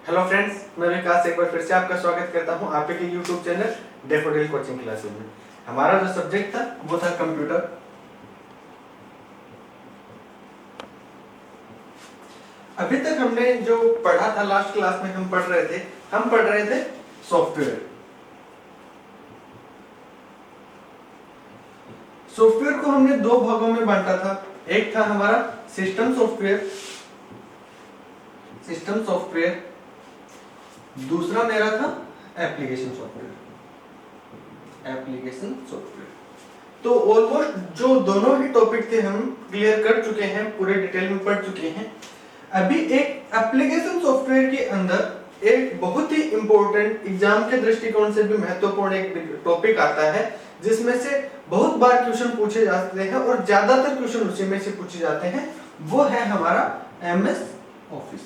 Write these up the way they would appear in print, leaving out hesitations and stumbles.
Hello friends, मैं विकास एक बार फिर से आपका स्वागत करता हूं आपके YouTube channel daffodil coaching classes में। हमारा जो सब्जेक्ट था वो था कंप्यूटर। अभी तक हमने जो पढ़ा था, लास्ट क्लास में हम पढ़ रहे थे सॉफ्टवेयर। सॉफ्टवेयर को हमने दो भागों में बांटा था। एक था हमारा सिस्टम सॉफ्टवेयर, दूसरा मेरा था एप्लीकेशन सॉफ्टवेयर। तो ऑलमोस्ट जो दोनों ही टॉपिक थे हम क्लियर कर चुके हैं, पूरे डिटेल में पढ़ चुके हैं। अभी एक एप्लीकेशन सॉफ्टवेयर के अंदर एक बहुत ही इंपॉर्टेंट, एग्जाम के दृष्टिकोण से भी महत्वपूर्ण एक टॉपिक आता है, जिसमें से बहुत बार क्वेश्चन पूछे जाते हैं और ज्यादातर क्वेश्चन उसी में से पूछे जाते हैं। वो है हमारा एमएस ऑफिस।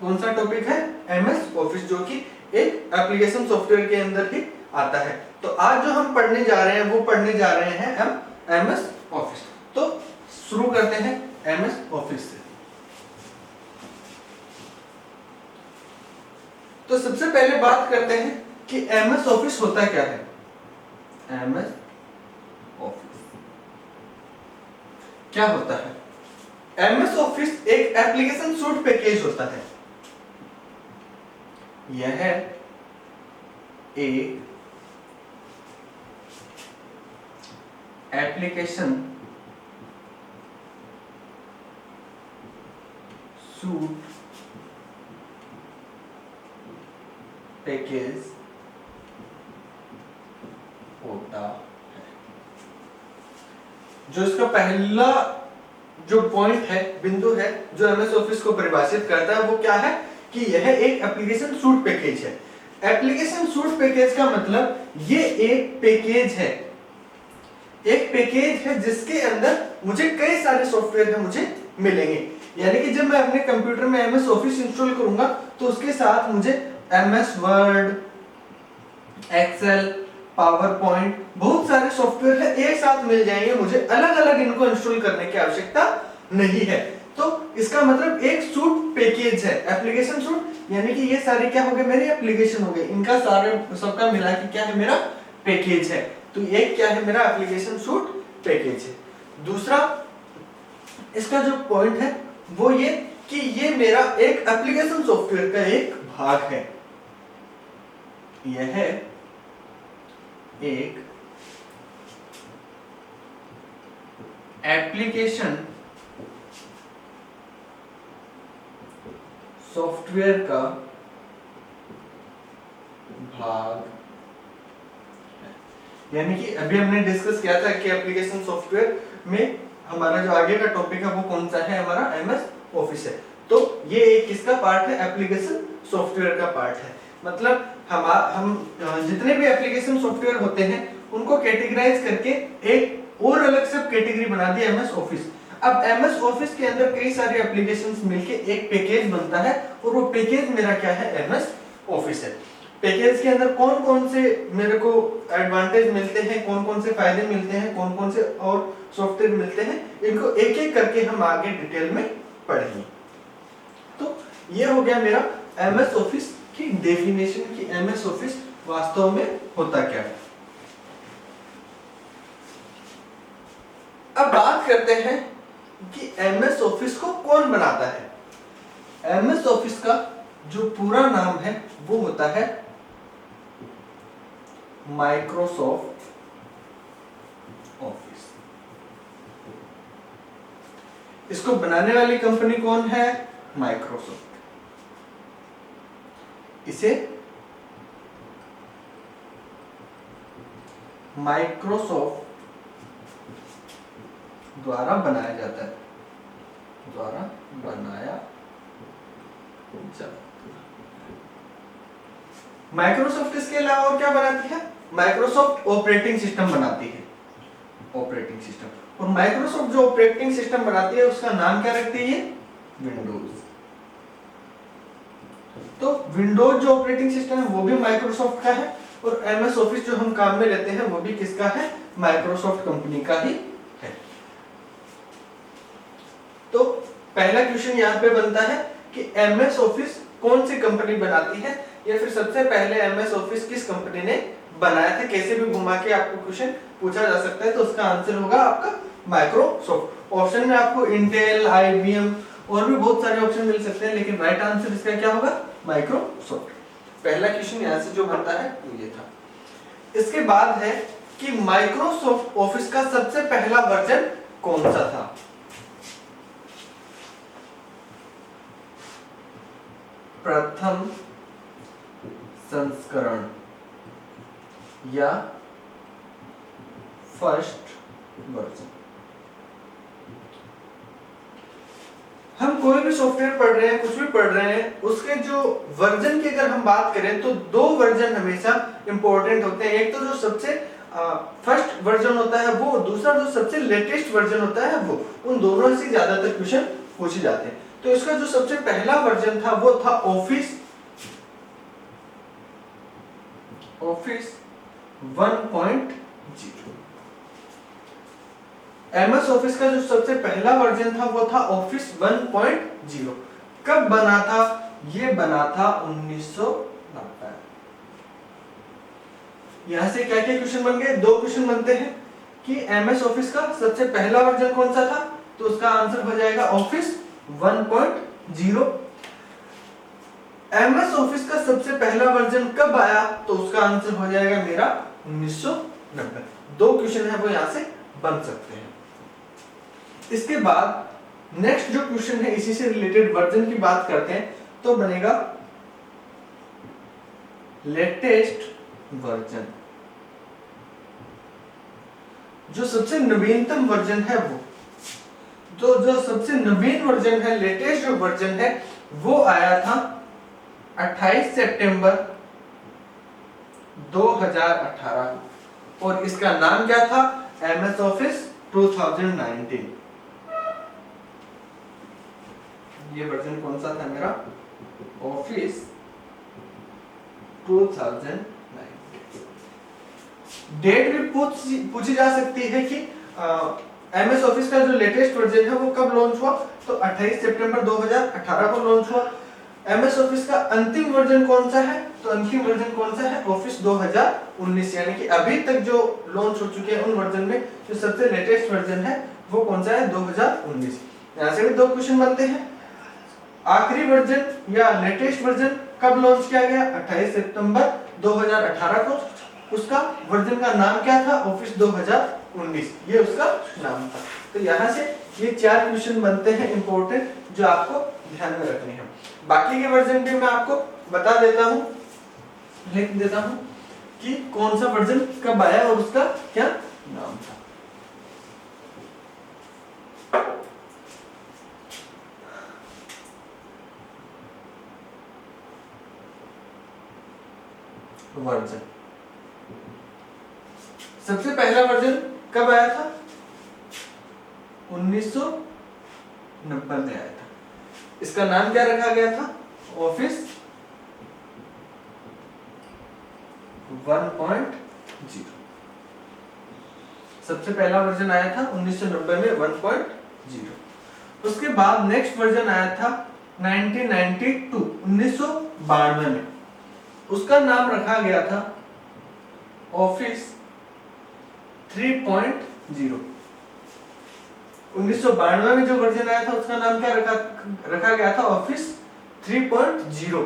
कौन सा टॉपिक है? एमएस ऑफिस, जो कि एक एप्लीकेशन सॉफ्टवेयर के अंदर ही आता है। तो आज जो हम पढ़ने जा रहे हैं वो पढ़ने जा रहे हैं एमएस ऑफिस। तो शुरू करते हैं एमएस ऑफिस से। तो सबसे पहले बात करते हैं कि एमएस ऑफिस होता क्या है। एमएस ऑफिस क्या होता है? एमएस ऑफिस एक एप्लीकेशन सूट पैकेज होता है। यह एक एप्लीकेशन सूट पैकेज होता है। जो इसका पहला जो पॉइंट है, बिंदु है, जो एमएस ऑफिस को परिभाषित करता है, वो क्या है कि यह एक एप्लीकेशन सूट पैकेज है। एप्लीकेशन सूट पैकेज का मतलब ये एक पैकेज है जिसके अंदर मुझे कई सारे सॉफ्टवेयर है मुझे मिलेंगे। यानी कि जब मैं अपने कंप्यूटर में एमएस ऑफिस इंस्टॉल करूंगा तो उसके साथ मुझे MS Word, Excel, PowerPoint, बहुत सारे सॉफ्टवेयर है एक साथ मिल जाएंगे। मुझे अलग अलग इनको इंस्टॉल करने की आवश्यकता नहीं है। तो इसका मतलब एक सूट पैकेज है, एप्लीकेशन सूट। यानी कि ये सारे क्या हो गए? मेरे एप्लीकेशन हो गए। इनका सारे सबका मिला के क्या है? मेरा पैकेज है। तो एक क्या है? मेरा एप्लीकेशन सूट पैकेज है। दूसरा इसका जो पॉइंट है वो ये कि ये मेरा एक एप्लीकेशन सॉफ्टवेयर का एक भाग है। यह एक एप्लीकेशन सॉफ्टवेयर का भाग है। यानी कि अभी हमने डिस्कस किया था कि एप्लीकेशन सॉफ्टवेयर में हमारा जो आगे का टॉपिक है वो कौन सा है? हमारा एमएस ऑफिस है। तो ये एक किसका पार्ट है? एप्लीकेशन सॉफ्टवेयर का पार्ट है। मतलब हम जितने भी एप्लीकेशन सॉफ्टवेयर होते हैं उनको कैटेगराइज करके एक और अलग सब कैटेगरी बना दी एमएस ऑफिस। अब एमएस ऑफिस के अंदर कई सारे एप्लीकेशंस मिलके एक पैकेज बनता है और वो पैकेज मेरा क्या है? एमएस ऑफिस है। पैकेज के अंदर कौन कौन से मेरे को एडवांटेज मिलते हैं, कौन कौन से फायदे मिलते हैं, कौन कौन से और सॉफ्टवेयर मिलते हैं, इनको एक एक करके हम आगे डिटेल में पढ़ेंगे। तो ये हो गया मेरा एमएस ऑफिस की डेफिनेशन कि एमएस ऑफिस वास्तव में होता क्या है। अब बात करते हैं कि एमएस ऑफिस को कौन बनाता है। एमएस ऑफिस का जो पूरा नाम है वो होता है माइक्रोसॉफ्ट ऑफिस। इसको बनाने वाली कंपनी कौन है? माइक्रोसॉफ्ट। इसे माइक्रोसॉफ्ट द्वारा बनाया जाता है, माइक्रोसॉफ्ट इसके अलावा और क्या बनाती है? माइक्रोसॉफ्ट ऑपरेटिंग सिस्टम बनाती है। ऑपरेटिंग सिस्टम, और माइक्रोसॉफ्ट जो ऑपरेटिंग सिस्टम बनाती है उसका नाम क्या रखती है? विंडोज। तो विंडोज जो ऑपरेटिंग सिस्टम है वो भी माइक्रोसॉफ्ट का है, और एमएस ऑफिस जो हम काम में लेते हैं वो भी किसका है? माइक्रोसॉफ्ट कंपनी का ही है। तो पहला क्वेश्चन यहाँ पे बनता है कि एमएस ऑफिस कौन सी कंपनी बनाती है, या फिर सबसे पहले एमएस ऑफिस किस कंपनी ने बनाया था। कैसे भी घुमा के आपको क्वेश्चन पूछा जा सकता है, तो उसका आंसर होगा आपका माइक्रोसॉफ्ट। ऑप्शन में आपको इंटेल, आईबीएम और भी बहुत सारे ऑप्शन मिल सकते हैं, लेकिन राइट आंसर इसका क्या होगा, माइक्रोसॉफ्ट। पहला क्वेश्चन यहाँ से जो बनता है वो ये था। इसके बाद है कि माइक्रोसॉफ्ट ऑफिस का सबसे पहला वर्जन कौन सा था। प्रथम संस्करण या फर्स्ट वर्जन। हम कोई भी सॉफ्टवेयर पढ़ रहे हैं, कुछ भी पढ़ रहे हैं, उसके जो वर्जन की अगर हम बात करें तो दो वर्जन हमेशा इंपॉर्टेंट होते हैं। एक तो जो सबसे फर्स्ट वर्जन होता है वो, दूसरा जो सबसे लेटेस्ट वर्जन होता है वो। उन दोनों से ज्यादातर क्वेश्चन पूछे जाते हैं। तो इसका जो सबसे पहला वर्जन था वो था ऑफिस 1.0। एमएस ऑफिस का जो सबसे पहला वर्जन था वो था ऑफिस 1.0। कब बना था, ये बना था 1990। यहां से क्या क्या क्वेश्चन बन गए, दो क्वेश्चन बनते हैं कि एमएस ऑफिस का सबसे पहला वर्जन कौन सा था, तो उसका आंसर हो जाएगा ऑफिस 1.0। एमएस ऑफिस का सबसे पहला वर्जन कब आया, तो उसका आंसर हो जाएगा मेरा 1990। दो क्वेश्चन है वो यहां से बन सकते हैं। इसके बाद नेक्स्ट जो क्वेश्चन है इसी से रिलेटेड वर्जन की बात करते हैं, तो बनेगा लेटेस्ट वर्जन। जो सबसे नवीनतम वर्जन है वो, तो जो सबसे नवीन वर्जन है, लेटेस्ट जो वर्जन है वो आया था 28 सितंबर 2018 और इसका नाम क्या था, एमएस ऑफिस 2019। ये वर्जन कौन सा था मेरा, ऑफिस 2019। डेट भी पूछी जा सकती है कि एमएस ऑफिस का जो लेटेस्ट वर्जन है वो कब लॉन्च हुआ, तो 28 सितंबर 2018 को लॉन्च हुआ। एमएस ऑफिस का अंतिम वर्जन कौन सा है, तो अंतिम वर्जन कौन सा है, ऑफिस 2019। यानी कि अभी तक जो लॉन्च हो चुके हैं उन वर्जन में जो सबसे लेटेस्ट वर्जन है वो कौन सा है, 2019। यहां से भी दो क्वेश्चन बनते हैं। आखिरी वर्जन या लेटेस्ट वर्जन कब लॉन्च किया गया, 28 सितंबर 2018 को। उसका वर्जन का नाम क्या था, ऑफिस 2019, ये उसका नाम था। तो यहाँ से ये चार क्वेश्चन बनते हैं इंपॉर्टेंट, जो आपको ध्यान में रखने हैं। बाकी के वर्जन भी मैं आपको बता देता हूँ, लिख देता हूँ कि कौन सा वर्जन कब आया और उसका क्या नाम था। वर्जन, सबसे पहला वर्जन कब आया था, 1990 में आया था। इसका नाम क्या रखा गया था, ऑफिस 1.0। सबसे पहला वर्जन आया था 1990 में 1.0। उसके बाद नेक्स्ट वर्जन आया था 1992 में। उसका नाम रखा गया था ऑफिस 3.0। 1992 में जो वर्जन आया था उसका नाम क्या रखा गया था, ऑफिस 3.0।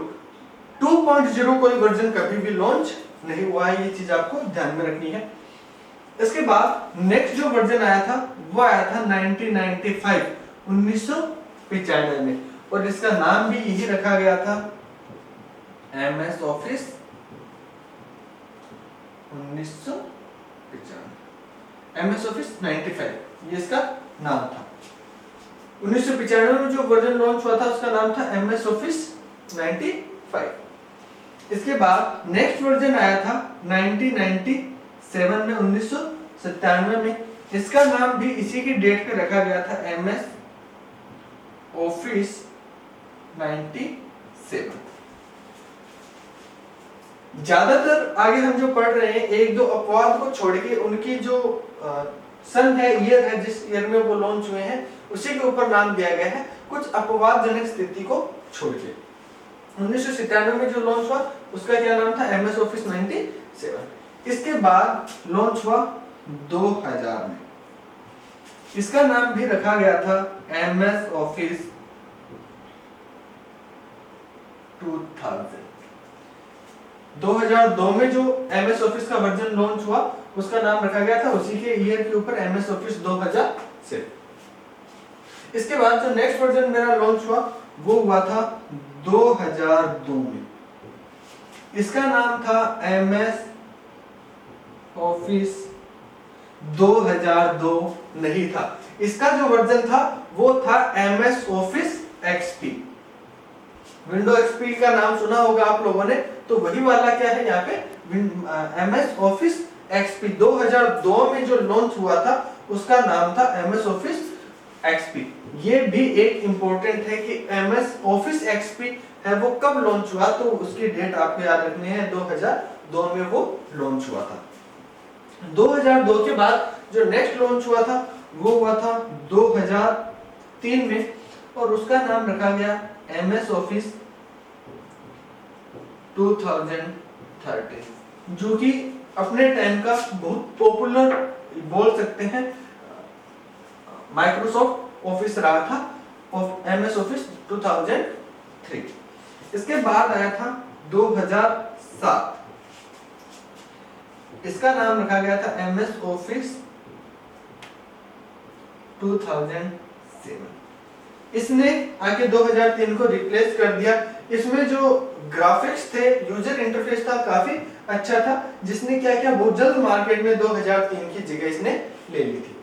2.0 कोई वर्जन कभी भी लॉन्च नहीं हुआ है, ये चीज आपको ध्यान में रखनी है। इसके बाद नेक्स्ट जो वर्जन आया था वो आया था 1995 में, और इसका नाम भी यही रखा गया था, एमएस ऑफिस 1995, एमएस ऑफिस 95, ये इसका नाम था। 1995 में जो वर्जन लॉन्च हुआ था उसका नाम था एमएस ऑफिस 95। इसके बाद नेक्स्ट वर्जन आया था 1997 में, 1997 में। इसका नाम भी इसी की डेट पे रखा गया था, एमएस ऑफिस 97। ज्यादातर आगे हम जो पढ़ रहे हैं, एक दो अपवाद को छोड़ के उनकी जो सन है, ईयर है, जिस ईयर में वो लॉन्च हुए हैं उसी के ऊपर नाम दिया गया है। कुछ अपवादजनक स्थिति को छोड़ के। 1997 में जो लॉन्च हुआ उसका क्या नाम था, MS ऑफिस 97। इसके बाद लॉन्च हुआ 2000 में, इसका नाम भी रखा गया था MS ऑफिस 2000। 2002 में जो MS ऑफिस का वर्जन लॉन्च हुआ उसका नाम रखा गया था उसी के ईयर के ऊपर MS ऑफिस 2000 से। इसके बाद जो नेक्स्ट वर्जन मेरा लॉन्च हुआ वो हुआ था 2002 में, इसका नाम था MS ऑफिस 2002 नहीं था, इसका जो वर्जन था वो था MS office XP। Window XP का नाम सुना होगा आप लोगों ने, तो वही वाला क्या है यहाँ पे MS ऑफिस XP। 2002 में जो लॉन्च हुआ था उसका नाम था MS ऑफिस XP। ये भी एक इंपॉर्टेंट है कि MS ऑफिस XP है वो कब लॉन्च हुआ, तो उसकी डेट आपको याद रखनी है, 2002 में वो लॉन्च हुआ था। 2002 के बाद जो नेक्स्ट लॉन्च हुआ था वो हुआ था 2003 में, और उसका नाम रखा गया MS ऑफिस 2013, जो कि अपने टाइम का बहुत पॉपुलर बोल सकते हैं माइक्रोसॉफ्ट ऑफिस रहा था, MS ऑफिस 2003। इसके बाद आया था 2007, इसका नाम रखा गया था MS ऑफिस 2007। इसने आके 2003 को रिप्लेस कर दिया। इसमें जो ग्राफिक्स थे, यूजर इंटरफेस था, काफी अच्छा था, जिसने क्या किया बहुत जल्द मार्केट में 2003 की जगह इसने ले ली थी।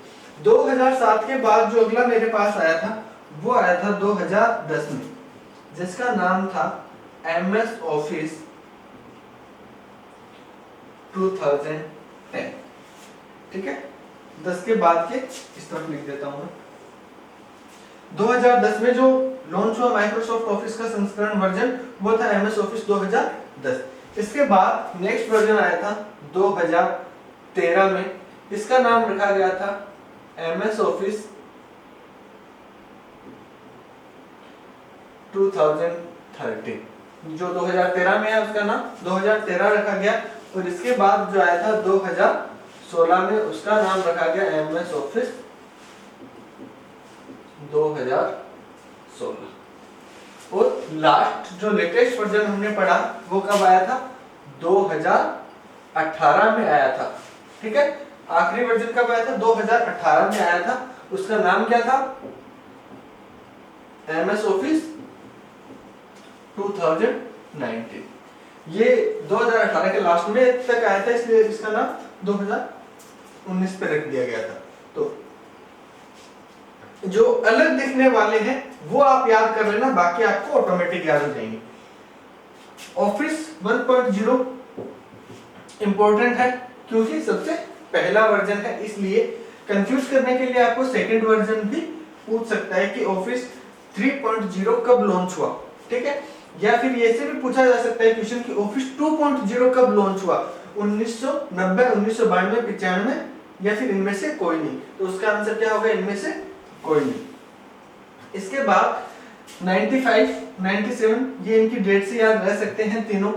2007 के बाद जो अगला मेरे पास आया था वो आया था 2010 में, जिसका नाम था MS ऑफिस 2010। ठीक है, 10 के बाद के इस तरफ लिख देता हूं मैं। 2010 में जो लॉन्च हुआ माइक्रोसॉफ्ट ऑफिस का संस्करण वर्जन वो था MS ऑफिस 2010। इसके बाद नेक्स्ट वर्जन आया था 2013 में, इसका नाम रखा गया था MS ऑफिस 2013। जो 2013 में है उसका नाम 2013 रखा गया, और इसके बाद जो आया था 2016 में उसका नाम रखा गया MS ऑफिस 2016। और लास्ट जो लेटेस्ट वर्जन हमने पढ़ा वो कब आया था, 2018 में आया था। ठीक है, आखिरी वर्जन कब आया था, 2018 में आया था। उसका नाम क्या था, MS ऑफिस 2019। ये 2018 के लास्ट में तक आया था, इसलिए इसका नाम 2019 पे रख दिया गया था। तो जो अलग दिखने वाले हैं वो आप याद कर लेना, बाकी आपको ऑटोमेटिक याद हो जाएंगे। ऑफिस 1.0 इंपॉर्टेंट है क्योंकि सबसे पहला वर्जन है, इसलिए कंफ्यूज करने के लिए आपको सेकंड वर्जन भी पूछ सकता है कि ऑफिस 3.0 कब लॉन्च हुआ। ठीक है, या फिर ये से भी पूछा जा सकता है क्वेश्चन कि ऑफिस 2.0 कब लॉन्च हुआ, 1990, 1992, 95 या फिर इनमें से कोई नहीं। तो उसका आंसर क्या होगा, इनमें से कोई नहीं। इसके बाद 95, 97 ये इनकी डेट से याद रह सकते हैं तीनों।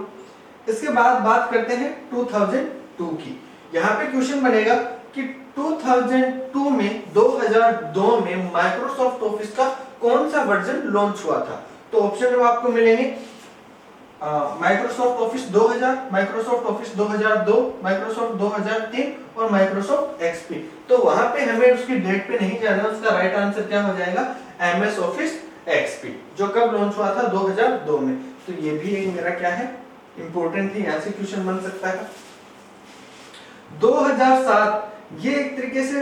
इसके बाद बात करते हैं 2002 की। यहाँ पे क्वेश्चन बनेगा कि 2002 में माइक्रोसॉफ्ट ऑफिस का कौन सा वर्जन लॉन्च हुआ था। तो ऑप्शन में आपको मिलेंगे Microsoft office 2000, Microsoft office 2002, Microsoft 2003 और माइक्रोसॉफ्ट XP। तो वहां पे हमें उसकी डेट पे नहीं जाना, उसका राइट आंसर क्या हो जाएगा, MS ऑफिस XP, जो कब लॉन्च हुआ था 2002 में। तो ये भी एक मेरा क्या है, इंपॉर्टेंट है, यहाँ से क्वेश्चन बन सकता है। 2007 ये एक तरीके से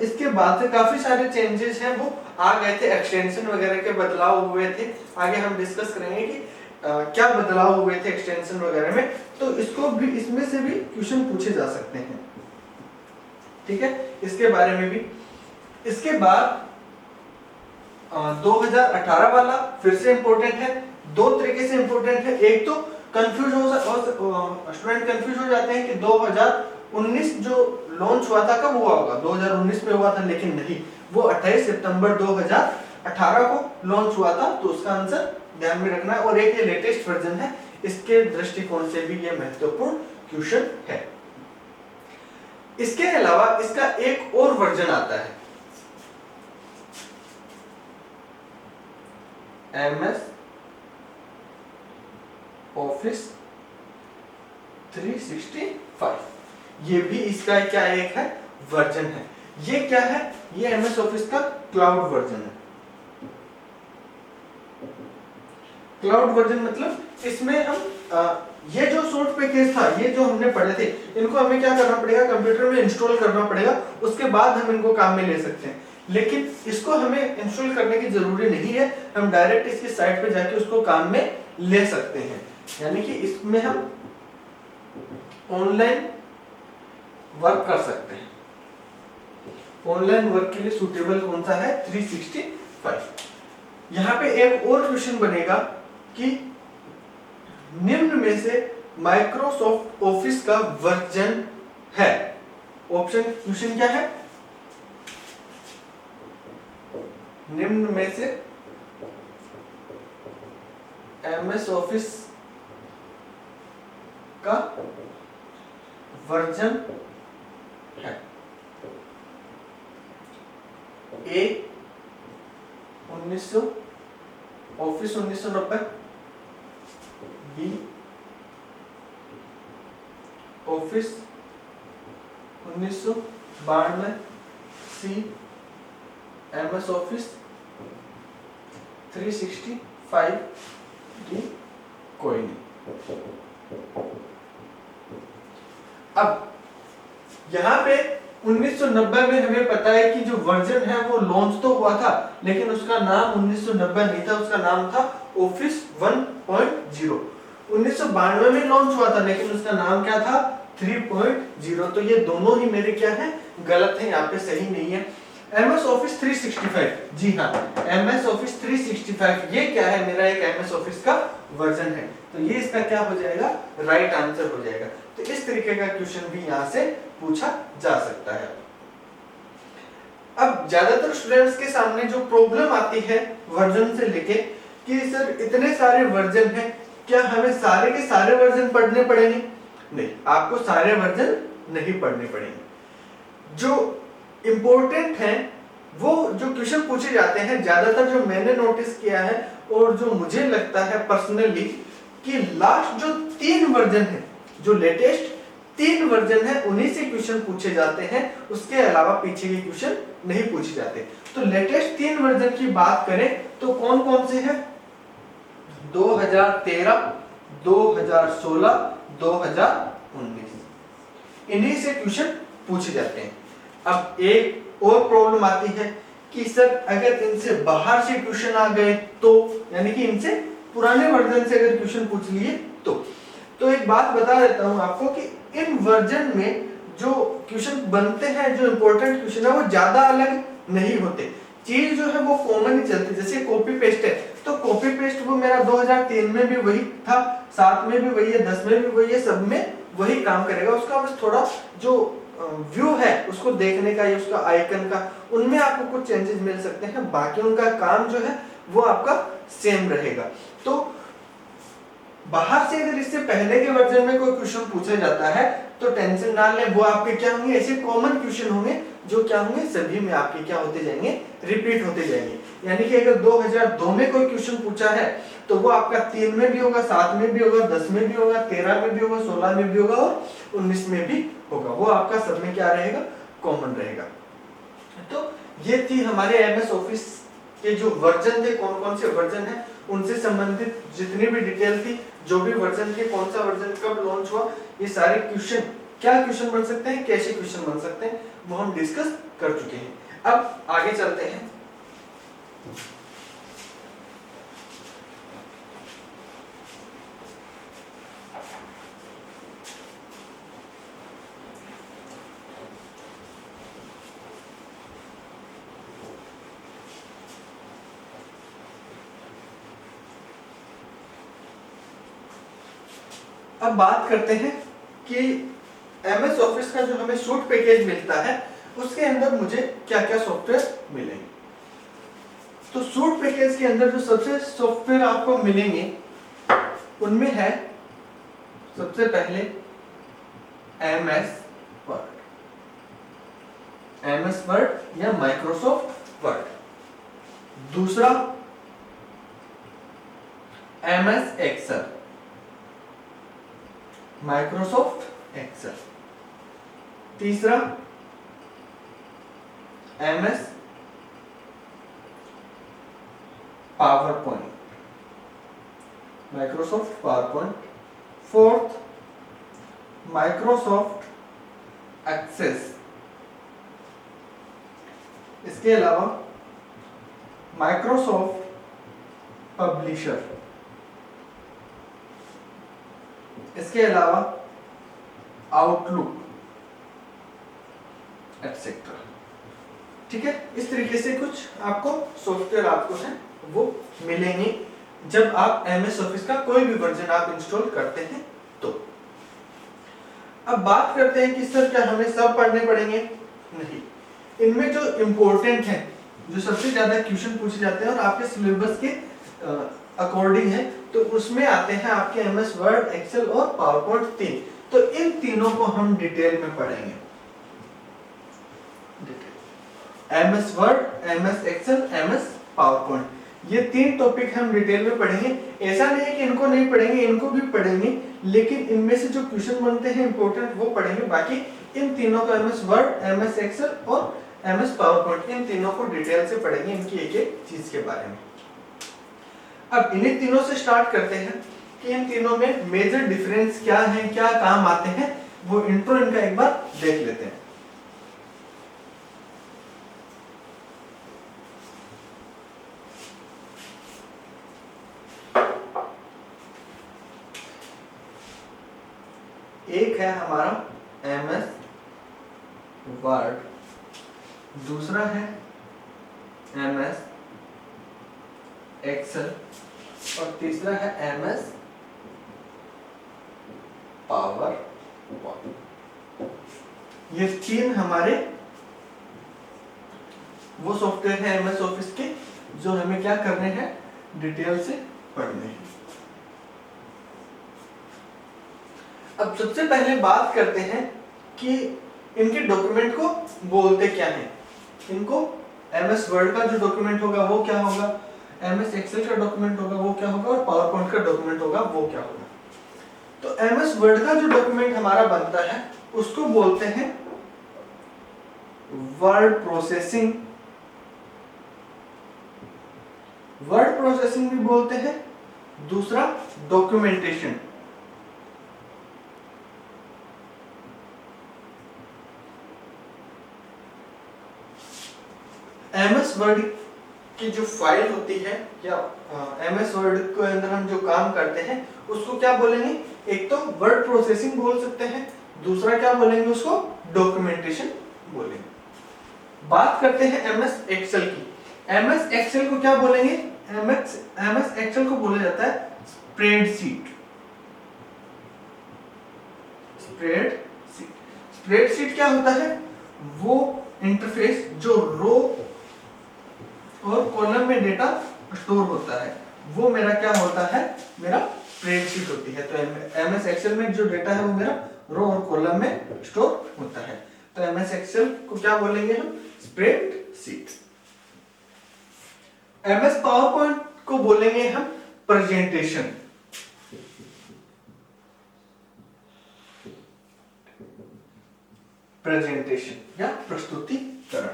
इसके बाद से काफी सारे चेंजेस हैं वो आ गए थे, एक्सटेंशन वगैरह के बदलाव हुए थे। आगे हम डिस्कस करेंगे कि क्या बदलाव हुए थे एक्सटेंशन वगैरह में, तो इसको भी, इसमें से भी क्वेश्चन पूछे जा सकते हैं। ठीक है, इसके बारे में भी। इसके बाद 2018 वाला फिर से इंपॉर्टेंट है, दो तरीके से इंपॉर्टेंट है। एक तो स्टूडेंट कंफ्यूज हो जाते हैं कि 2019 जो लॉन्च हुआ था कब हुआ होगा, 2019 में हुआ था, लेकिन नहीं, वो 28 सितंबर 2019 18 को लॉन्च हुआ था, तो उसका आंसर ध्यान में रखना है। और एक ये लेटेस्ट वर्जन है, इसके दृष्टिकोण से भी ये महत्वपूर्ण क्वेश्चन है। इसके अलावा इसका एक और वर्जन आता है, MS ऑफिस 365। ये भी इसका क्या एक है, वर्जन है। ये क्या है, ये MS ऑफिस का क्लाउड वर्जन है। क्लाउड वर्जन मतलब इसमें हम ये जो शॉर्ट पैकेज था, ये जो हमने पढ़े थे, इनको हमें क्या करना पड़ेगा, कंप्यूटर में इंस्टॉल करना पड़ेगा, उसके बाद हम इनको काम में ले सकते हैं। लेकिन इसको हमें इंस्टॉल करने की जरूरी नहीं है, हम डायरेक्ट इसकी साइट पे जाके उसको काम में ले सकते हैं। यानी कि इसमें हम ऑनलाइन वर्क कर सकते हैं। ऑनलाइन वर्क के लिए सूटेबल कौन सा है, 365। यहाँ पे एक और क्वेश्चन बनेगा कि निम्न में से माइक्रोसॉफ्ट ऑफिस का वर्जन है। ऑप्शन क्वेश्चन क्या है, निम्न में से MS ऑफिस का वर्जन है। ए 1900 ऑफिस 1990, बी ऑफिस 1992, सी MS ऑफिस 365, डी कोई नहीं। अब यहां पे 1990 में हमें पता है कि जो वर्जन है वो लॉन्च तो हुआ था, लेकिन उसका नाम 1990 नहीं था, उसका नाम था ऑफिस 1.0। 1992 में लॉन्च हुआ था, लेकिन उसका नाम क्या था, 3.0। तो ये दोनों ही मेरे क्या है, गलत है, यहाँ पे सही नहीं है। MS ऑफिस 365, जी हाँ, MS ऑफिस 365 ये क्या है, मेरा एक MS ऑफिस का वर्जन है, तो ये इसका क्या हो जाएगा, राइट आंसर हो जाएगा। तो इस तरीके का क्वेश्चन भी यहाँ से पूछा जा सकता है। अब ज्यादातर स्टूडेंट्स के सामने जो प्रॉब्लम आती है वर्जन से लेके कि सर इतने सारे वर्जन हैं, क्या हमें सारे के सारे वर्जन पढ़ने पड़ेंगे? नहीं, आपको सारे वर्जन नहीं पढ़ने पड़ेंगे। जो इंपॉर्टेंट हैं वो जो क्वेश्चन पूछे जाते हैं, ज्यादातर जो मैंने नोटिस किया है और जो मुझे लगता है पर्सनली कि लास्ट जो 3 वर्जन है, जो लेटेस्ट 3 वर्जन है, उन्हीं से क्वेश्चन पूछे जाते हैं, उसके अलावा पीछे के क्वेश्चन नहीं पूछे जाते। तो लेटेस्ट 3 वर्जन की बात करें तो कौन कौन से हैं, 2013, 2016, 2019, इन्हीं से क्वेश्चन पूछे जाते हैं। अब एक और प्रॉब्लम आती है कि सर अगर इनसे बाहर से क्वेश्चन आ गए तो, यानी कि इनसे पुराने वर्जन से अगर क्वेश्चन पूछ लिए तो एक बात बता देता हूं आपको कि इन वर्जन में जो क्वेश्चन बनते हैं, जो इंपॉर्टेंट क्वेश्चन है, वो ज्यादा अलग नहीं होते, चीज जो है वो कॉमन ही चलती है। जैसे कॉपी पेस्ट है, तो कॉपी पेस्ट वो मेरा 2003 में भी वही था, 7 में भी वही है, 10 में भी वही है, सब में वही काम करेगा। उसका बस थोड़ा जो व्यू है उसको देखने का या उसका आइकन का, उनमें आपको कुछ चेंजेस मिल सकते हैं, बाकी उनका काम जो है वो आपका सेम रहेगा। तो बाहर से अगर इससे पहले के वर्जन में कोई क्वेश्चन पूछा जाता है तो टेंशन ना लें, वो आपके क्या होंगे, ऐसे कॉमन क्वेश्चन होंगे जो क्या होंगे, सभी में आपके क्या होते जाएंगे, रिपीट होते जाएंगे। यानी कि अगर 2002 में कोई क्वेश्चन पूछा है तो वो आपका 3 में भी होगा, 7 में भी होगा, 10 में भी होगा, 13 में भी होगा, 16 में भी होगा और 19 में भी होगा, वो आपका सब में क्या रहेगा, कॉमन रहेगा। तो ये थी हमारे MS ऑफिस के जो वर्जन थे, कौन कौन से वर्जन है, उनसे संबंधित जितनी भी डिटेल थी, जो भी वर्जन थे, कौन सा वर्जन कब लॉन्च हुआ, ये सारे क्वेश्चन, क्या क्वेश्चन बन सकते हैं, कैसे क्वेश्चन बन सकते हैं, वो हम डिस्कस कर चुके हैं। अब आगे चलते हैं। अब बात करते हैं कि MS ऑफिस का जो हमें सूट पैकेज मिलता है उसके अंदर मुझे क्या क्या सॉफ्टवेयर मिलेंगे। तो सूट पैकेज के अंदर जो सबसे सॉफ्टवेयर आपको मिलेंगे उनमें है सबसे पहले MS वर्ड, MS वर्ड या माइक्रोसॉफ्ट वर्ड। दूसरा MS एक्सेल, माइक्रोसॉफ्ट एक्सेल। तीसरा MS PowerPoint, Microsoft PowerPoint. Fourth Microsoft Access. इसके अलावा माइक्रोसॉफ्ट पब्लिशर। इसके अलावा आउटलुक एटसेट्रा। ठीक है, इस तरीके से कुछ आपको सॉफ्टवेयर आपको है वो मिलेंगे जब आप MS ऑफिस का कोई भी वर्जन आप इंस्टॉल करते हैं। तो अब बात करते हैं कि सर क्या हमें सब पढ़ने पड़ेंगे? नहीं, इनमें जो इम्पोर्टेंट है, जो सबसे ज्यादा क्वेश्चन पूछे जाते हैं और आपके सिलेबस के अकॉर्डिंग है, तो उसमें आते हैं आपके MS वर्ड, एक्सेल और पावर पॉइंट 3। तो इन तीनों को हम डिटेल में पढ़ेंगे। MS Word, MS Excel, MS PowerPoint, ये तीन टॉपिक हम डिटेल में पढ़ेंगे। ऐसा नहीं है कि इनको नहीं पढ़ेंगे, इनको भी पढ़ेंगे, लेकिन इनमें से जो क्वेश्चन बनते हैं इंपॉर्टेंट वो पढ़ेंगे। बाकी इन तीनों को MS वर्ड, MS एक्सेल और MS पावर पॉइंट, इन तीनों को डिटेल से पढ़ेंगे, इनकी एक एक चीज के बारे में। अब इन्हीं तीनों से स्टार्ट करते हैं कि इन तीनों में मेजर डिफरेंस क्या है, क्या काम आते हैं, वो इंट्रो इनका एक बार देख लेते हैं। एक है हमारा MS वर्ड, दूसरा है MS एक्सेल और तीसरा है MS पावर पॉइंट। ये तीन हमारे वो सॉफ्टवेयर है MS ऑफिस के जो हमें क्या करने हैं, डिटेल से पढ़ने हैं। अब सबसे पहले बात करते हैं कि इनके डॉक्यूमेंट को बोलते क्या हैं। इनको MS वर्ड का जो डॉक्यूमेंट होगा वो क्या होगा, MS एक्सेल का डॉक्यूमेंट होगा वो क्या होगा, और पावर पॉइंट का डॉक्यूमेंट होगा वो क्या होगा। तो MS वर्ड का जो डॉक्यूमेंट हमारा बनता है उसको बोलते हैं वर्ड प्रोसेसिंग, वर्ड प्रोसेसिंग भी बोलते हैं। दूसरा डॉक्यूमेंटेशन, MS वर्ड की जो फाइल होती है या MS वर्ड के अंदर हम जो काम करते हैं उसको क्या बोलेंगे, एक तो वर्ड प्रोसेसिंग बोल सकते हैं, दूसरा क्या बोलेंगे उसको डॉक्यूमेंटेशन बोलेंगे। बात करते हैं MS एक्सेल की। MS एक्सेल को क्या बोलेंगे, MS एक्सेल को बोला जाता है स्प्रेडशीट। स्प्रेडशीट क्या होता है, वो इंटरफेस जो रो और कॉलम में डेटा स्टोर होता है वो मेरा क्या होता है, मेरा स्प्रेडशीट होती है। तो MS एक्सेल में जो डेटा है वो मेरा रो और कॉलम में स्टोर होता है। तो MS एक्सेल को क्या बोलेंगे हम, स्प्रेडशीट। MS पावर पॉइंट को बोलेंगे हम प्रेजेंटेशन। प्रेजेंटेशन या प्रस्तुतिकरण,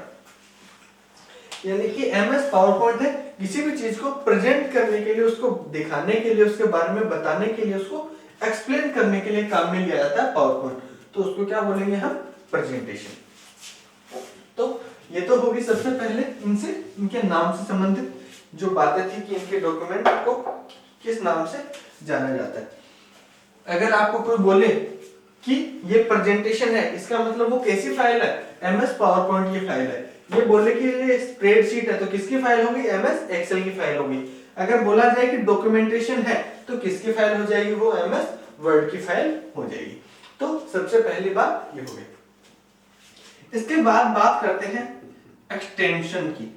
यानी कि MS पावर पॉइंट है किसी भी चीज को प्रेजेंट करने के लिए, उसको दिखाने के लिए, उसके बारे में बताने के लिए, उसको एक्सप्लेन करने के लिए काम में लिया जाता है पावर पॉइंट। तो उसको क्या बोलेंगे हम, प्रेजेंटेशन। तो ये तो होगी सबसे पहले इनसे, इनके नाम से संबंधित जो बातें थी कि इनके डॉक्यूमेंट को किस नाम से जाना जाता है। अगर आपको कोई बोले कि ये प्रेजेंटेशन है, इसका मतलब वो कैसी फाइल है, MS पावर पॉइंट की फाइल है। ये बोले कि ये स्प्रेडशीट है तो किसकी फाइल होगी, MS एक्सेल की फाइल होगी। अगर बोला जाए कि डॉक्यूमेंटेशन है तो किसकी फाइल हो जाएगी, वो MS वर्ड की फाइल हो जाएगी। तो सबसे पहली बात ये हो गई। इसके बाद बात करते हैं एक्सटेंशन की।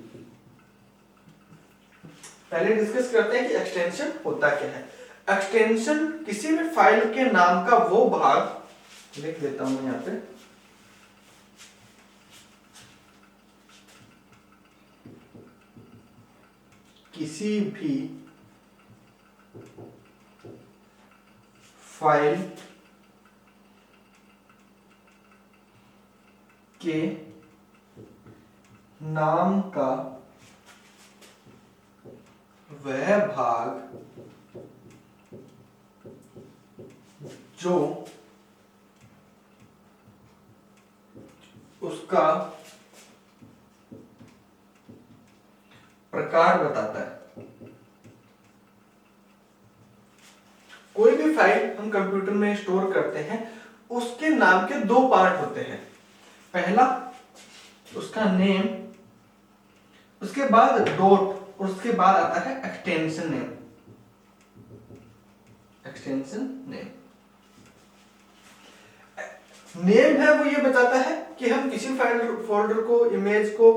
पहले डिस्कस करते हैं कि एक्सटेंशन होता क्या है। एक्सटेंशन किसी भी फाइल के नाम का वो भाग, लिख देता हूं मैं यहाँ पे, किसी भी फाइल के नाम का वह भाग जो उसका प्रकार बताता है। कोई भी फाइल हम कंप्यूटर में स्टोर करते हैं, उसके नाम के दो पार्ट होते हैं। पहला उसका नेम, उसके बाद डॉट, और उसके बाद आता है extension name. Extension name name है वो ये बताता है कि हम किसी फाइल फोल्डर को, इमेज को,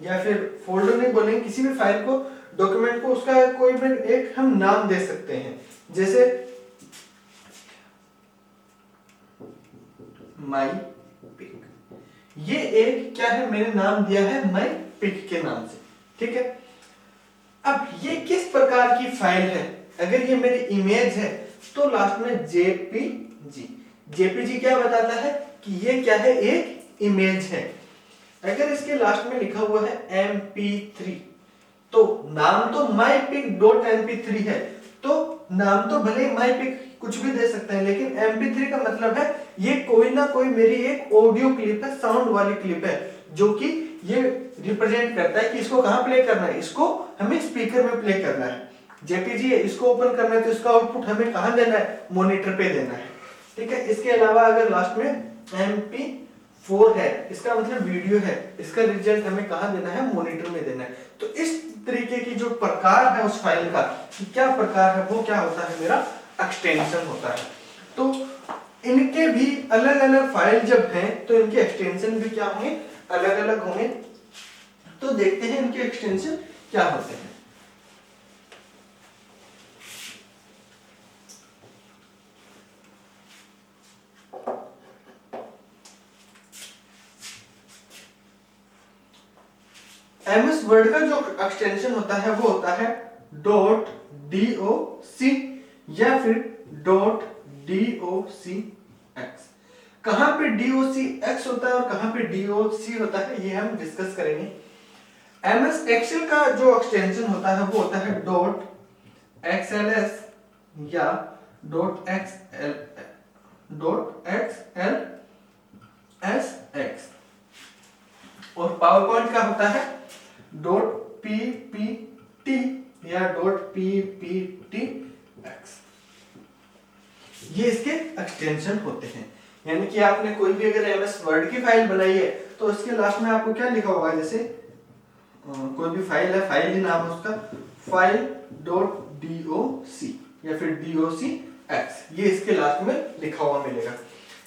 या फिर फोल्डर नहीं बोलेंगे, किसी भी फाइल को, डॉक्यूमेंट को, उसका कोई भी एक हम नाम दे सकते हैं। जैसे माई पिक, ये एक क्या है, मैंने नाम दिया है माई पिक के नाम से, ठीक है। अब ये किस प्रकार की फाइल है? अगर ये मेरी इमेज है तो लास्ट में जेपीजी। जेपीजी क्या बताता है कि ये क्या है, एक इमेज है। अगर इसके लास्ट में लिखा हुआ है mp3, तो नाम तो mypic.mp3 है, तो नाम तो भले mypic कुछ भी दे सकते हैं, लेकिन mp3 का मतलब है ये कोई ना कोई मेरी एक ऑडियो क्लिप है, साउंड वाली क्लिप है, जो कि ये रिप्रेजेंट करता है कि इसको कहां प्ले करना है, इसको हमें स्पीकर में प्ले करना है। जेपीजी है, इसको ओपन करना है तो इसका आउटपुट हमें कहां देना है, मॉनिटर पे देना है, ठीक है। इसके अलावा अगर लास्ट में mp4 है, इसका मतलब वीडियो है, इसका रिजल्ट हमें कहां देना है, मॉनिटर में देना है। तो इस तरीके की जो प्रकार है उस फाइल का, कि क्या प्रकार है, वो क्या होता है, मेरा एक्सटेंशन होता है। तो इनके भी अलग अलग फाइल जब हैं तो इनके एक्सटेंशन भी क्या होंगे, अलग अलग होंगे। तो देखते हैं इनके एक्सटेंशन क्या होते हैं। एमएस वर्ड का जो एक्सटेंशन होता है वो होता है .doc या फिर .docx। कहां पे docx होता है और कहां पे doc होता है, ये हम डिस्कस करेंगे। एमएस एक्सेल का जो एक्सटेंशन होता है वो होता है .xls या .xlsx, और पावर पॉइंट का होता है .ppt या .pptx। ये इसके एक्सटेंशन होते हैं। यानी कि आपने कोई भी अगर एमएस वर्ड की फाइल बनाई है तो उसके लास्ट में आपको क्या लिखा होगा, जैसे कोई भी फाइल है, फाइल ही नाम है उसका, फाइल .doc या फिर docx, ये इसके लास्ट में लिखा हुआ मिलेगा।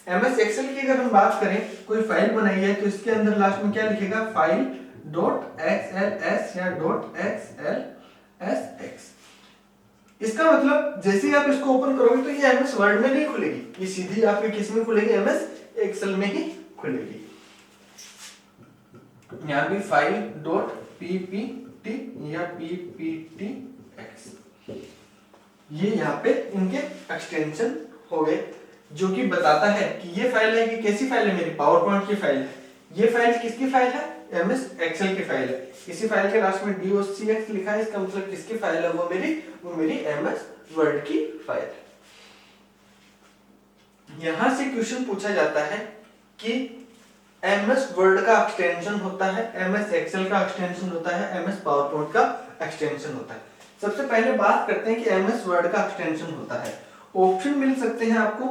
एमएस एक्सेल की अगर हम बात करें, कोई फाइल बनाई है तो इसके अंदर लास्ट में क्या लिखेगा, फाइल .xls या .xlsx। इसका मतलब जैसे ही आप इसको ओपन करोगे तो ये एमएस वर्ड में नहीं खुलेगी, ये सीधी आपके किस में खुलेगी, एमएस एक्सेल में ही खुलेगी। यहाँ भी फाइल .ppt या pptx, ये यहाँ पे इनके एक्सटेंशन हो गए, जो कि बताता है कि ये फाइल है कि कैसी फाइल है, मेरी पावर पॉइंट की फाइल है। ये फाइल किसकी फाइल है, एमएस एक्सेल की फाइल है। इसी फाइल के लास्ट में docx लिखा है, इसका मतलब किसकी फाइल है, वो मेरी एमएस वर्ड की फाइल है। यहां से क्वेश्चन पूछा जाता है कि एमएस वर्ड का एक्सटेंशन होता है, एमएस एक्सेल का एक्सटेंशन होता है, एमएस पावर पॉइंट का एक्सटेंशन होता है। सबसे पहले बात करते हैं कि एमएस वर्ड का एक्सटेंशन होता है। ऑप्शन मिल सकते हैं आपको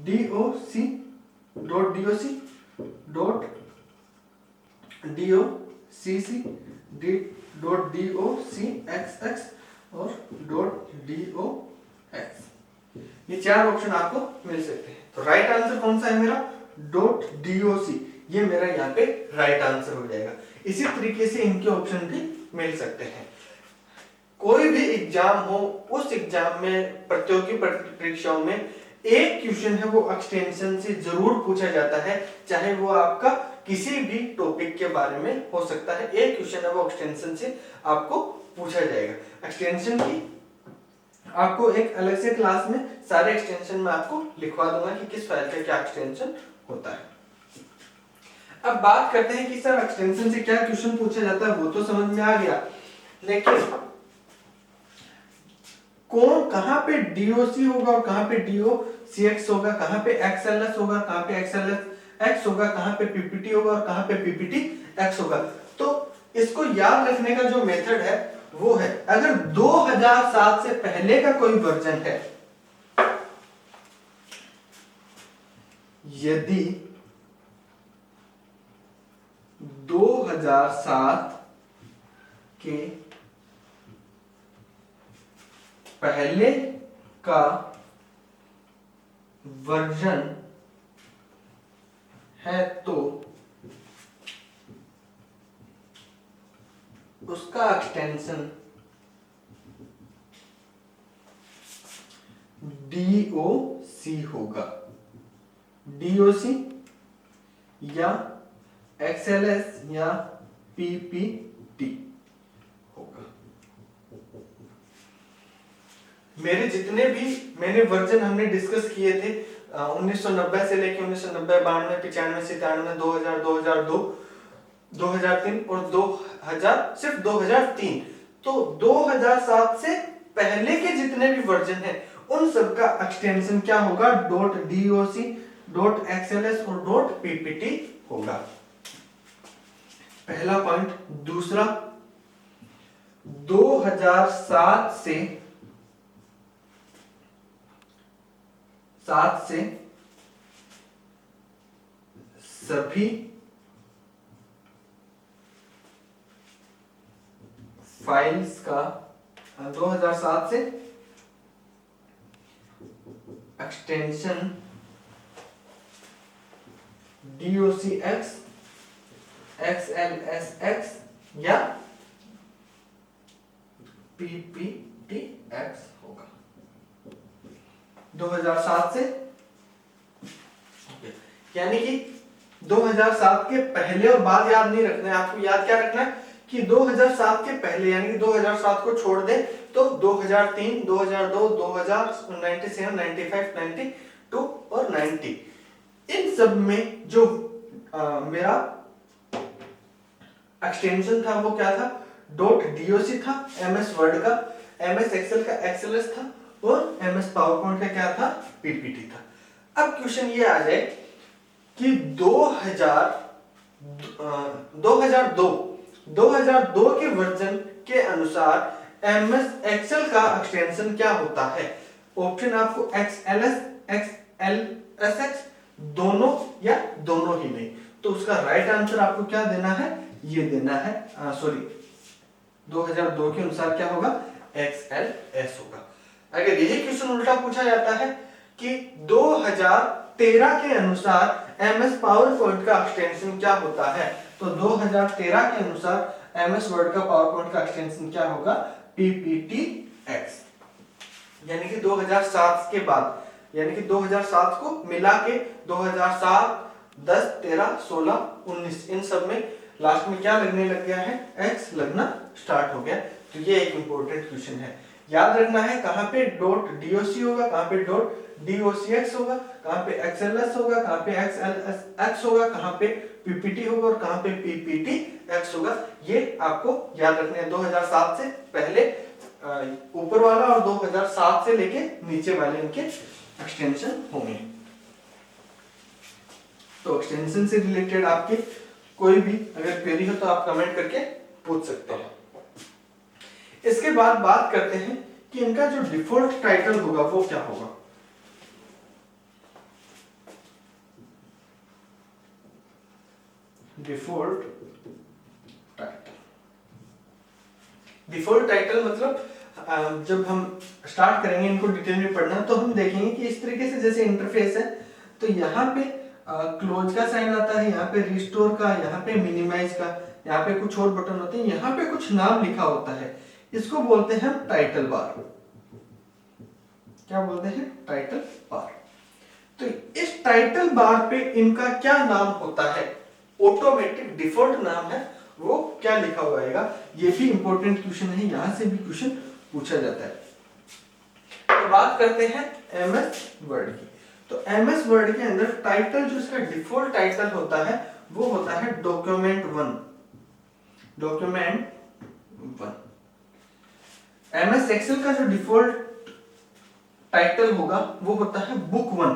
docx और .docx, ये चार ऑप्शन आपको मिल सकते हैं। तो राइट आंसर कौन सा है मेरा, .doc, ये मेरा यहाँ पे राइट आंसर हो जाएगा। इसी तरीके से इनके ऑप्शन भी मिल सकते हैं। कोई भी एग्जाम हो, उस एग्जाम में, प्रतियोगी परीक्षाओं में एक क्वेश्चन है वो एक्सटेंशन से जरूर पूछा जाता है, चाहे वो आपका किसी भी टॉपिक के बारे में हो सकता है। एक क्वेश्चन है वो एक्सटेंशन से आपको पूछा जाएगा। एक्सटेंशन की आपको एक अलग से क्लास में सारे एक्सटेंशन में आपको लिखवा दूंगा कि किस फाइल का क्या एक्सटेंशन होता है। अब बात करते हैं कि सर एक्सटेंशन से क्या क्वेश्चन पूछा जाता है, वो तो समझ में आ गया, लेकिन कौन कहां पे डीओसी होगा और कहां पे डीओसीएक्स होगा, कहां पे एक्सएलएस होगा, कहां पे एक्सएलएस होगा, कहां पे पीपीटी होगा और कहां पे पीपीटी एक्स होगा। तो इसको याद रखने का जो मेथड है वो है, अगर 2007 से पहले का कोई वर्जन है, यदि 2007 के पहले का वर्जन है तो उसका एक्सटेंशन डीओसी होगा। डीओसी या एक्सएलएस या पीपीटी होगा। मेरे जितने भी मैंने वर्जन हमने डिस्कस किए थे 1990 से लेके 1990, 92, 95, 97, 2000, 2002, 2003 और 2000, सिर्फ 2003, तो 2007 से पहले के जितने भी वर्जन हैं उन सब का एक्सटेंशन क्या होगा, .doc, .xls और .ppt होगा। पहला पॉइंट। दूसरा, 2007 से सभी फाइल्स का 2007 से एक्सटेंशन docx, xlsx या pptx होगा। 2007 से, यानी कि 2007 के पहले और बाद याद नहीं रखना है आपको। याद क्या रखना है कि 2007 के पहले यानी कि 2007 को छोड़ दें तो 2003, 2002, 2000, 97, 95, 92 और 90, इन सब में जो मेरा एक्सटेंशन था वो क्या था, .doc था MS वर्ड का, MS एक्सेल का XLS था और MS पावरपॉइंट का क्या था, PPT था। अब क्वेश्चन ये आ जाए कि 2002 के वर्जन के अनुसार MS एक्सेल का एक्सटेंशन क्या होता है। ऑप्शन आपको XLS, XLSX दोनों या दोनों ही नहीं, तो उसका राइट आंसर आपको क्या देना है, ये देना है, सॉरी 2002 के अनुसार क्या होगा, XLS होगा। अगर यही क्वेश्चन उल्टा पूछा जाता है कि 2013 के अनुसार MS पावर पॉइंट का एक्सटेंशन क्या होता है, तो 2013 के अनुसार MS वर्ड का पावर पॉइंट का एक्सटेंशन क्या होगा, PPTX। यानी कि 2007 के बाद, यानी कि 2007 को मिला के 2007, 10, 13, 16, 19 इन सब में लास्ट में क्या लगने लग गया है, X लगना स्टार्ट हो गया। तो ये एक इंपॉर्टेंट क्वेश्चन है, याद रखना है कहां पे .doc होगा, कहां पे .docx होगा, कहां पे XLS होगा, कहां पे XLSX होगा, कहां पे PPT होगा और कहां पे PPTX होगा। ये आपको याद रखने हैं। 2007 से पहले ऊपर वाला और 2007 से लेके नीचे वाले इनके एक्सटेंशन होंगे। तो एक्सटेंशन से रिलेटेड आपके कोई भी अगर क्वेरी हो तो आप कमेंट करके पूछ सकते हैं। इसके बाद बात करते हैं कि इनका जो डिफॉल्ट टाइटल होगा वो क्या होगा। डिफॉल्ट टाइटल मतलब जब हम स्टार्ट करेंगे इनको डिटेल में पढ़ना तो हम देखेंगे कि इस तरीके से जैसे इंटरफेस है, तो यहाँ पे क्लोज का साइन आता है, यहाँ पे रिस्टोर का, यहाँ पे मिनिमाइज का, यहाँ पे कुछ और बटन होते हैं, यहाँ पे कुछ नाम लिखा होता है। इसको बोलते हैं हम टाइटल बार। क्या बोलते हैं? Title bar. तो इस टाइटल बार पे इनका क्या नाम होता है, ऑटोमेटिक डिफॉल्ट नाम है, वो क्या लिखा हुआ आएगा? ये भी इंपॉर्टेंट क्वेश्चन है, यहां से भी क्वेश्चन पूछा जाता है। तो बात करते हैं एमएस वर्ड की। तो एमएस वर्ड के अंदर टाइटल जो इसका डिफॉल्ट टाइटल होता है वो होता है डॉक्यूमेंट 1। डॉक्यूमेंट 1। एमएस एक्सेल का जो डिफॉल्ट टाइटल होगा वो होता है बुक 1।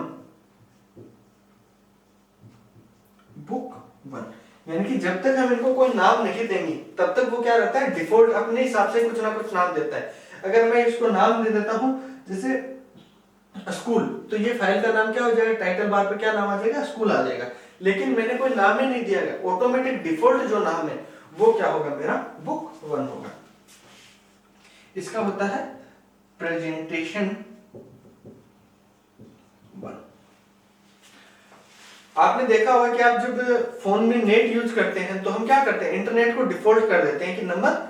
बुक 1 यानी कि जब तक हम इनको कोई नाम नहीं देंगे तब तक वो क्या रहता है? डिफॉल्ट अपने हिसाब से कुछ ना कुछ नाम देता है। अगर मैं इसको नाम दे देता हूं जैसे स्कूल, तो ये फाइल का नाम क्या हो जाएगा? टाइटल बार पे क्या नाम आ जाएगा? स्कूल आ जाएगा। लेकिन मैंने कोई नाम ही नहीं दिया है, ऑटोमेटिक डिफॉल्ट जो नाम है वो क्या होगा? मेरा बुक 1 होगा। इसका होता है प्रेजेंटेशन 1। आपने देखा होगा कि आप जब फोन में नेट यूज करते हैं तो हम क्या करते हैं? इंटरनेट को डिफॉल्ट कर देते हैं कि नंबर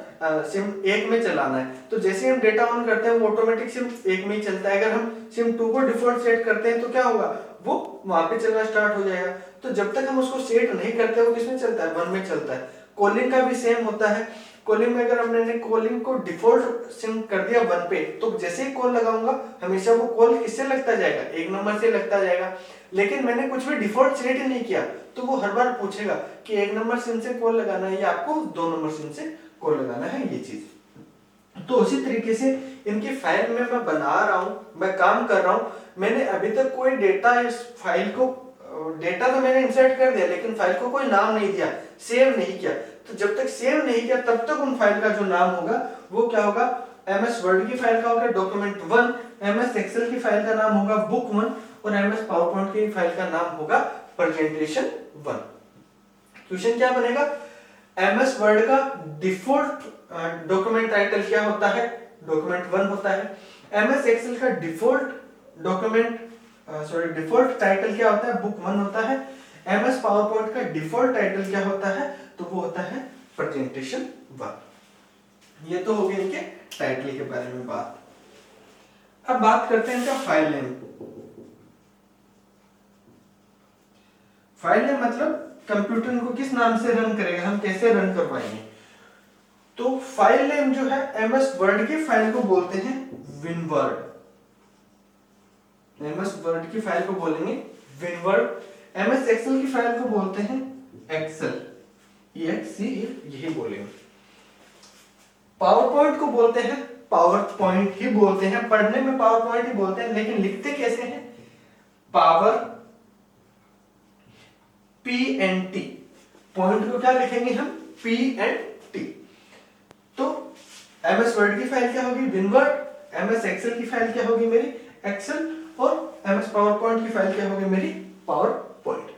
सिम 1 में चलाना है। तो जैसे हम डेटा ऑन करते हैं वो ऑटोमेटिक सिम 1 में ही चलता है। अगर हम सिम 2 को डिफॉल्ट सेट करते हैं तो क्या होगा? वो वहां पे चलना स्टार्ट हो जाएगा। तो जब तक हम उसको सेट नहीं करते वो किसमें चलता है? 1 में चलता है। कॉलिंग का भी सेम होता है। कॉलिंग में अगर हमने कॉलिंग को डिफॉल्ट सिम कर दिया 1 पे, तो जैसे ही कॉल लगाऊंगा हमेशा वो कॉल किससे लगता जाएगा? 1 नंबर से लगता जाएगा। लेकिन मैंने कुछ भी डिफॉल्ट सेट ही नहीं किया तो वो हर बार पूछेगा कि 1 नंबर सिम से कॉल लगाना है या आपको 2 नंबर सिम से कॉल लगाना है, ये चीज। तो उसी तरीके से इनकी फाइल में मैं बना रहा हूं, मैं काम कर रहा हूं, मैंने अभी तक कोई डेटा इस फाइल को, डेटा तो मैंने इंसर्ट कर दिया लेकिन फाइल को कोई नाम नहीं दिया, सेव नहीं किया। तो जब तक सेव नहीं किया तब तक उन फाइल का जो नाम होगा वो क्या होगा? एमएस वर्ड की फाइल का होगा डॉक्यूमेंट 1, एमएस एक्सेल की फाइल का नाम होगा बुक 1 और एमएस पावरपॉइंट की फाइल का नाम होगा प्रेजेंटेशन 1। क्वेश्चन क्या बनेगा? एमएस वर्ड का डिफॉल्ट डॉक्यूमेंट टाइटल क्या होता है? डॉक्यूमेंट 1 होता है। एमएस एक्सेल का डिफॉल्ट डॉक्यूमेंट डिफॉल्ट टाइटल क्या होता है? बुक 1 होता है। एमएस पावरपॉइंट का डिफॉल्ट टाइटल क्या होता है? तो वो होता है प्रेजेंटेशन 1। ये तो हो गई इनके टाइटल के बारे में बात। अब बात करते हैं इनका फाइल नेम। फाइल नेम मतलब कंप्यूटर को किस नाम से रन करेगा, हम कैसे रन करवाएंगे। तो फाइल नेम जो है एमएस वर्ड की फाइल को बोलते हैं विनवर्ड। एमएस वर्ड की फाइल को बोलेंगे विनवर्ड। एमएस एक्सेल की फाइल को बोलते हैं एक्सेल, यही बोलेंगे। पावर पॉइंट को बोलते हैं पावर पॉइंट ही बोलते हैं, पढ़ने में पावर पॉइंट ही बोलते हैं लेकिन लिखते कैसे हैं? Power PNT। पॉइंट को क्या लिखेंगे हम? PNT। तो एमएस वर्ड की फाइल क्या होगी? विनवर्ड। एमएस एक्सेल की फाइल क्या होगी? मेरी एक्सेल। और एमएस पावर पॉइंट की फाइल क्या होगी? मेरी पावर पॉइंट।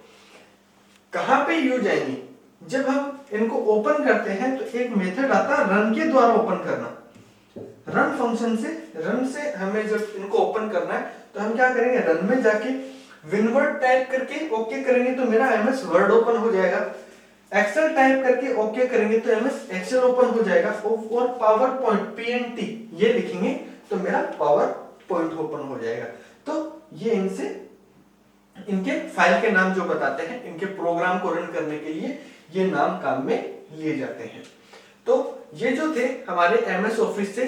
कहां पे यूज आएंगी? जब हम इनको ओपन करते हैं तो एक मेथड आता है रन के द्वारा ओपन करना। रन फंक्शन से, रन से हमें जब इनको ओपन करना है तो हम क्या करेंगे? रन में जाके विनवर्ड टाइप करके ओके करेंगे तो मेरा एमएस वर्ड ओपन हो जाएगा। एक्सेल टाइप करके ओके करेंगे तो एमएस एक्सेल ओपन हो जाएगा। और पावर पॉइंट PNT ये लिखेंगे तो मेरा पावर पॉइंट ओपन हो जाएगा। तो ये इनसे इनके फाइल के नाम जो बताते हैं, इनके प्रोग्राम को रन करने के लिए ये नाम काम में लिए जाते हैं। तो ये जो थे हमारे एमएस ऑफिस से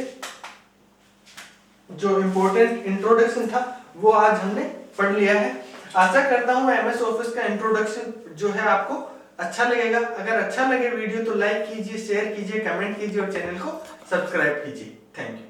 जो इंपॉर्टेंट इंट्रोडक्शन था वो आज हमने पढ़ लिया है। आशा करता हूं एमएस ऑफिस का इंट्रोडक्शन जो है आपको अच्छा लगेगा। अगर अच्छा लगे वीडियो तो लाइक कीजिए, शेयर कीजिए, कमेंट कीजिए और चैनल को सब्सक्राइब कीजिए। Thank you.